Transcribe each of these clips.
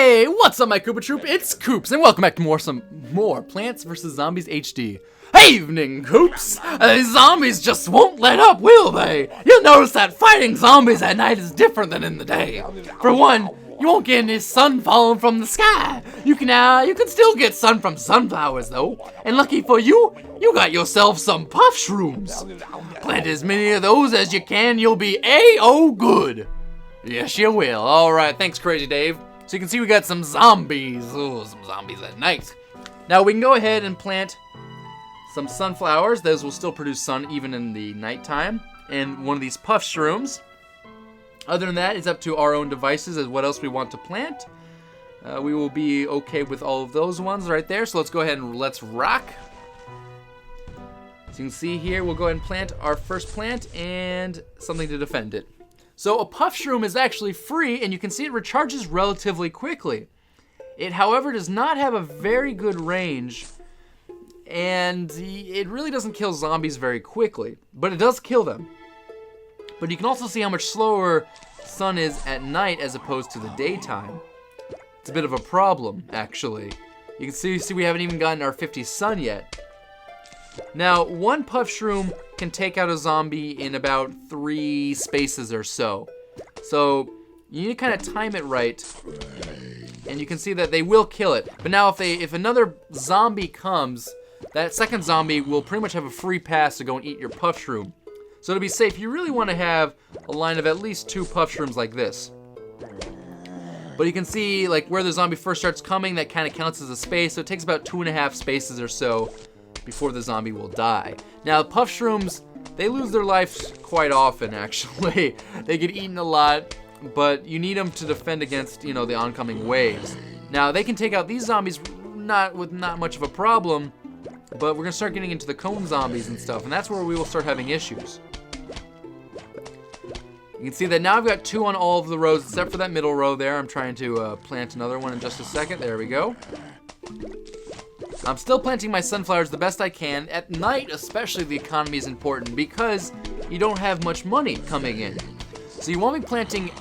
Hey, what's up my Koopa Troop? It's Koops, and welcome back to some more Plants vs. Zombies HD. Evening, Koops! These zombies just won't let up, will they? You'll notice that fighting zombies at night is different than in the day. For one, you won't get any sun falling from the sky. You can still get sun from sunflowers though. And lucky for you, you got yourself some puff shrooms. Plant as many of those as you can, you'll be A-O good. Yes, you will. Alright, thanks Crazy Dave. So you can see we got some zombies. Oh, some zombies at night. Now we can go ahead and plant some sunflowers. Those will still produce sun even in the nighttime. And one of these puff shrooms. Other than that, it's up to our own devices as what else we want to plant. We will be okay with all of those ones right there. So let's go ahead and let's rock. So you can see here, we'll go ahead and plant our first plant and something to defend it. So a puff shroom is actually free, and you can see it recharges relatively quickly. It, however, does not have a very good range, and it really doesn't kill zombies very quickly, but it does kill them. But you can also see how much slower sun is at night as opposed to the daytime. It's a bit of a problem, actually. You can see we haven't even gotten our 50 sun yet. Now, one puff shroom can take out a zombie in about 3 spaces or so. So, you need to kind of time it right. And you can see that they will kill it. But now if another zombie comes, that second zombie will pretty much have a free pass to go and eat your puff shroom. So to be safe, you really want to have a line of at least 2 puff shrooms like this. But you can see like where the zombie first starts coming, that kind of counts as a space. So it takes about 2.5 spaces or so before the zombie will die. Now, puff shrooms, they lose their lives quite often, actually. They get eaten a lot, but you need them to defend against, the oncoming waves. Now, they can take out these zombies with not much of a problem, but we're gonna start getting into the cone zombies and stuff, and that's where we will start having issues. You can see that now I've got 2 on all of the rows, except for that middle row there. I'm trying to plant another one in just a second. There we go. I'm still planting my sunflowers the best I can. At night, especially, the economy is important because you don't have much money coming in. So you want to be planting,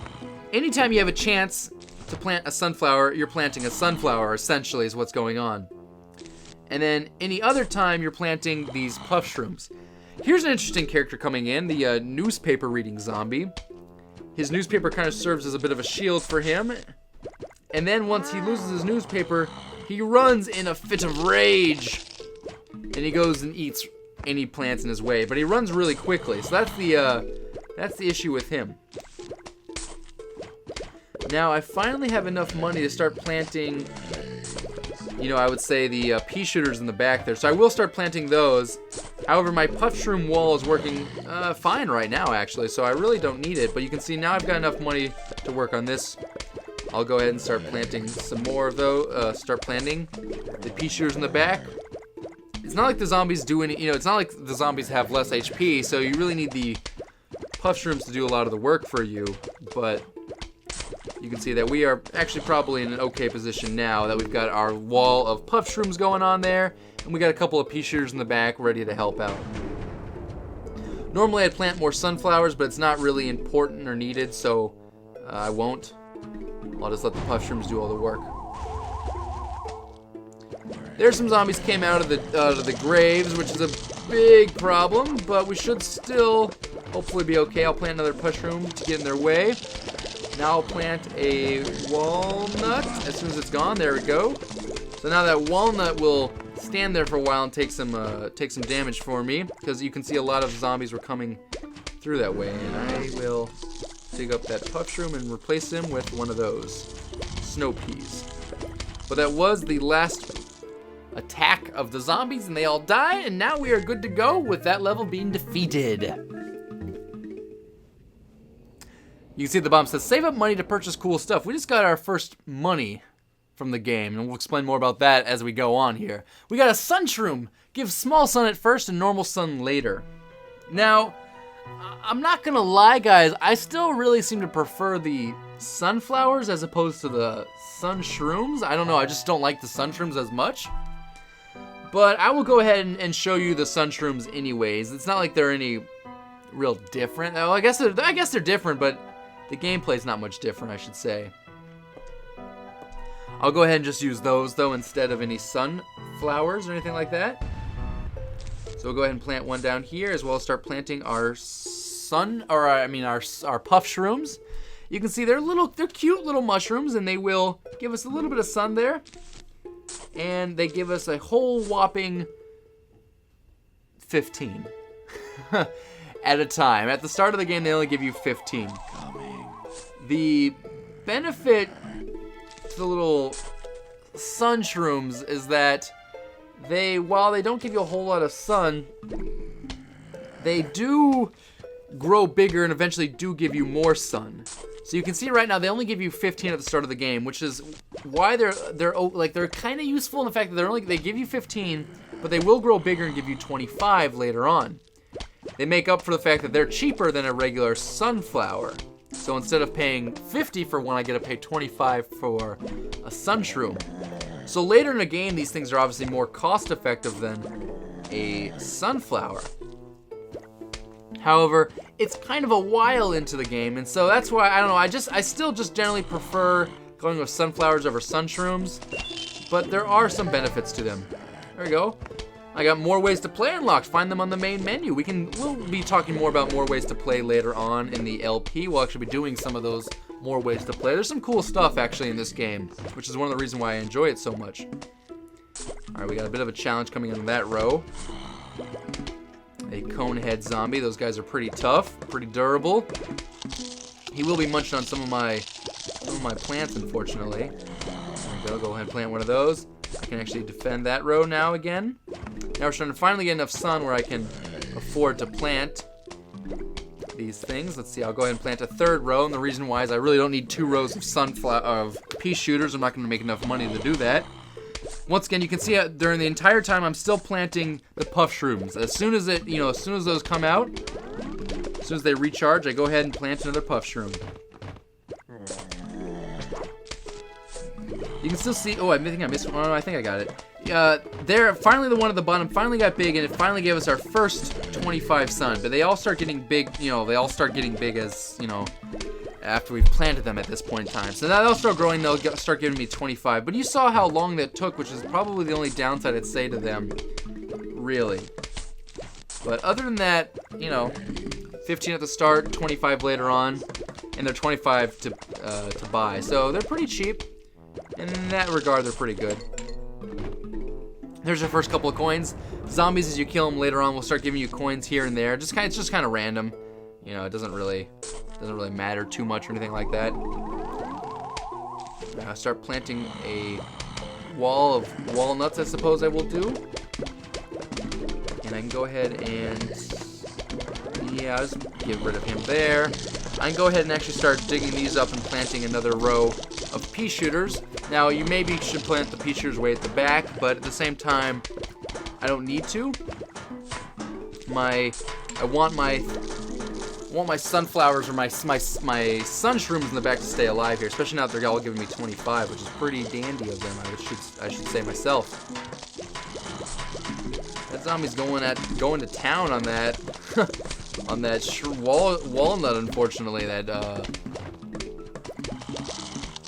anytime you have a chance to plant a sunflower, you're planting a sunflower, essentially, is what's going on. And then any other time, you're planting these puff shrooms. Here's an interesting character coming in, the newspaper reading zombie. His newspaper kind of serves as a bit of a shield for him. And then once he loses his newspaper, he runs in a fit of rage, and he goes and eats any plants in his way. But he runs really quickly, so that's the issue with him. Now I finally have enough money to start planting, I would say the pea shooters in the back there. So I will start planting those. However, my puff shroom wall is working fine right now, actually, so I really don't need it. But you can see now I've got enough money to work on this. I'll go ahead and start planting some more of those. Start planting the pea shooters in the back. It's not like the zombies do any, it's not like the zombies have less HP, so you really need the puff shrooms to do a lot of the work for you. But you can see that we are actually probably in an okay position now that we've got our wall of puff shrooms going on there, and we got a couple of pea shooters in the back ready to help out. Normally I'd plant more sunflowers, but it's not really important or needed, so I won't. I'll just let the puff shrooms do all the work. There's some zombies came out of the graves, which is a big problem, but we should still hopefully be okay. I'll plant another puff shroom to get in their way. Now I'll plant a walnut as soon as it's gone. There we go. So now that walnut will stand there for a while and take some damage for me, because you can see a lot of zombies were coming through that way, and I will dig up that puff shroom and replace him with one of those snow peas. But that was the last attack of the zombies, and they all died, and now we are good to go with that level being defeated. You can see the bomb says, save up money to purchase cool stuff. We just got our first money from the game, and we'll explain more about that as we go on here. We got a sun shroom. Give small sun at first and normal sun later. Now, I'm not gonna lie, guys, I still really seem to prefer the sunflowers as opposed to the sun shrooms. I don't know, I just don't like the sun shrooms as much. But I will go ahead and show you the sun shrooms anyways. It's not like they're any real different. Well, I guess they're different, but the gameplay's not much different, I should say. I'll go ahead and just use those, though, instead of any sunflowers or anything like that. So we'll go ahead and plant one down here, as well as start planting our our puff shrooms. You can see they're cute little mushrooms, and they will give us a little bit of sun there. And they give us a whole whopping 15 at a time. At the start of the game, they only give you 15. The benefit to the little sun shrooms is that while they don't give you a whole lot of sun, they do grow bigger and eventually do give you more sun. So you can see right now they only give you 15 at the start of the game, which is why they're kind of useful in the fact that they give you 15, but they will grow bigger and give you 25 later on. They make up for the fact that they're cheaper than a regular sunflower. So instead of paying 50 for one, I get to pay 25 for a sun shroom. So later in the game, these things are obviously more cost effective than a sunflower. However, it's kind of a while into the game, and so that's why, I don't know, I still just generally prefer going with sunflowers over sun shrooms, but there are some benefits to them. There we go. I got more ways to play unlocked. Find them on the main menu. We'll be talking more about more ways to play later on in the LP. We'll actually be doing some of those more ways to play. There's some cool stuff actually in this game, which is one of the reasons why I enjoy it so much. All right, we got a bit of a challenge coming in that row. A conehead zombie. Those guys are pretty tough, pretty durable. He will be munching on some of my plants, unfortunately. There we go. Go ahead and plant one of those. I can actually defend that row now again. Now we're starting to finally get enough sun where I can afford to plant these things. Let's see. I'll go ahead and plant a third row, and the reason why is I really don't need 2 rows of pea shooters. I'm not going to make enough money to do that. Once again, you can see during the entire time I'm still planting the puff shrooms. As soon as those come out, as soon as they recharge, I go ahead and plant another puff shroom. You can still see. Oh, I think I missed one. Oh, I think I got it. There, finally, the one at the bottom finally got big, and it finally gave us our first 25 sun. But they all start getting big. They all start getting big as after we've planted them at this point in time. So now they'll start growing, they'll start giving me 25. But you saw how long that took, which is probably the only downside I'd say to them, really. But other than that, 15 at the start, 25 later on, and they're 25 to buy. So they're pretty cheap. In that regard, they're pretty good. There's your first couple of coins. Zombies, as you kill them later on, will start giving you coins here and there. It's just kind of random. It doesn't really matter too much or anything like that. Now start planting a wall of walnuts, I suppose I will do. And I can go ahead and I'll just get rid of him there. I can go ahead and actually start digging these up and planting another row of pea shooters. Now you maybe should plant the pea shooters way at the back, but at the same time, I don't need to. I want my sunflowers or my sun shrooms in the back to stay alive here, especially now that they're all giving me 25, which is pretty dandy of them, I should say myself. That zombie's going to town on that on that walnut, unfortunately. That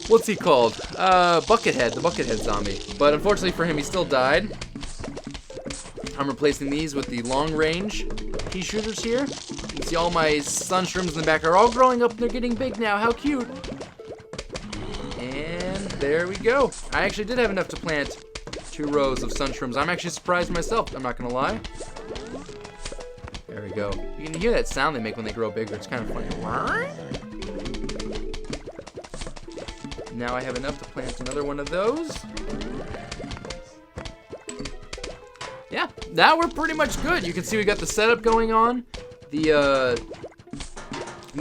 what's he called? Buckethead, the Buckethead zombie. But unfortunately for him, he still died. I'm replacing these with the long-range pea shooters here. You can see all my sun shrooms in the back are all growing up and they're getting big now. How cute. And there we go. I actually did have enough to plant 2 rows of sun shrooms. I'm actually surprised myself, I'm not going to lie. There we go. You can hear that sound they make when they grow bigger. It's kind of funny. Now I have enough to plant another one of those. Yeah, now we're pretty much good. You can see we got the setup going on. We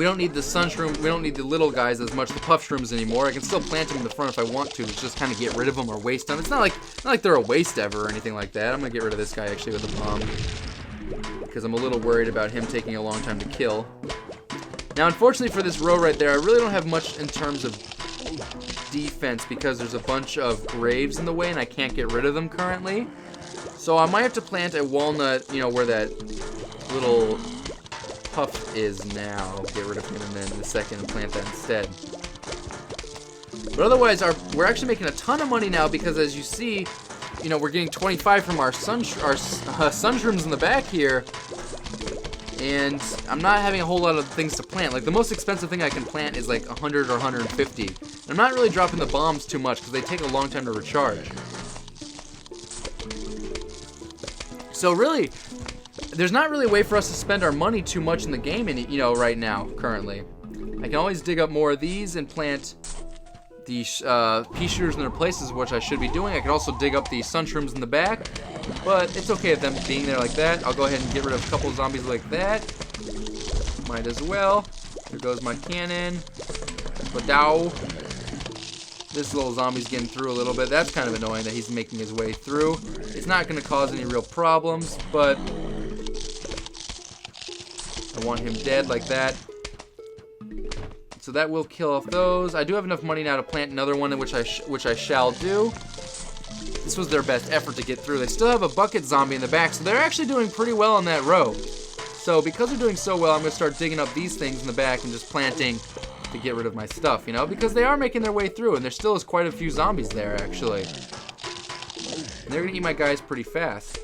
don't need the sun shroom, we don't need the little guys as much, the puff shrooms anymore. I can still plant them in the front if I want to, just kind of get rid of them or waste them. It's not like they're a waste ever or anything like that. I'm gonna get rid of this guy actually with a bomb, because I'm a little worried about him taking a long time to kill. Now, unfortunately for this row right there, I really don't have much in terms of defense because there's a bunch of graves in the way and I can't get rid of them currently. So I might have to plant a walnut, where that little puff is now. Get rid of him and then in a second and plant that instead. But otherwise, we're actually making a ton of money now because, as you see, you know, we're getting 25 from our sun shrooms in the back here. And I'm not having a whole lot of things to plant. Like, the most expensive thing I can plant is like 100 or 150. And I'm not really dropping the bombs too much because they take a long time to recharge. So really, there's not really a way for us to spend our money too much in the game, you know, right now, currently. I can always dig up more of these and plant the pea shooters in their places, which I should be doing. I can also dig up the sun shrooms in the back, but it's okay with them being there like that. I'll go ahead and get rid of a couple of zombies like that. Might as well. Here goes my cannon. Badow. This little zombie's getting through a little bit. That's kind of annoying that he's making his way through. It's not going to cause any real problems, but I want him dead like that. So that will kill off those. I do have enough money now to plant another one, which I shall do. This was their best effort to get through. They still have a bucket zombie in the back, so they're actually doing pretty well on that row. So because they're doing so well, I'm going to start digging up these things in the back and just planting to get rid of my stuff, you know, because they are making their way through, and there still is quite a few zombies there, actually. And they're going to eat my guys pretty fast.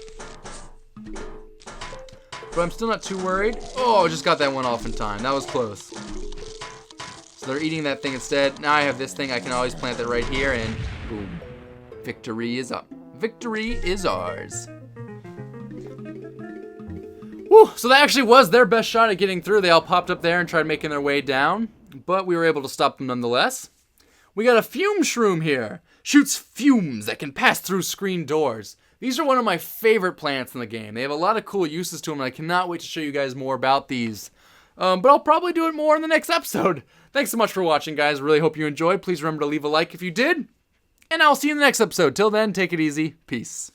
But I'm still not too worried. Oh, just got that one off in time. That was close. So they're eating that thing instead. Now I have this thing. I can always plant it right here, and boom. Victory is up. Victory is ours. Woo! So that actually was their best shot at getting through. They all popped up there and tried making their way down, but we were able to stop them nonetheless. We got a Fumes Room here. Shoots fumes that can pass through screen doors. These are one of my favorite plants in the game. They have a lot of cool uses to them, and I cannot wait to show you guys more about these. But I'll probably do it more in the next episode. Thanks so much for watching, guys. Really hope you enjoyed. Please remember to leave a like if you did. And I'll see you in the next episode. Till then, take it easy. Peace.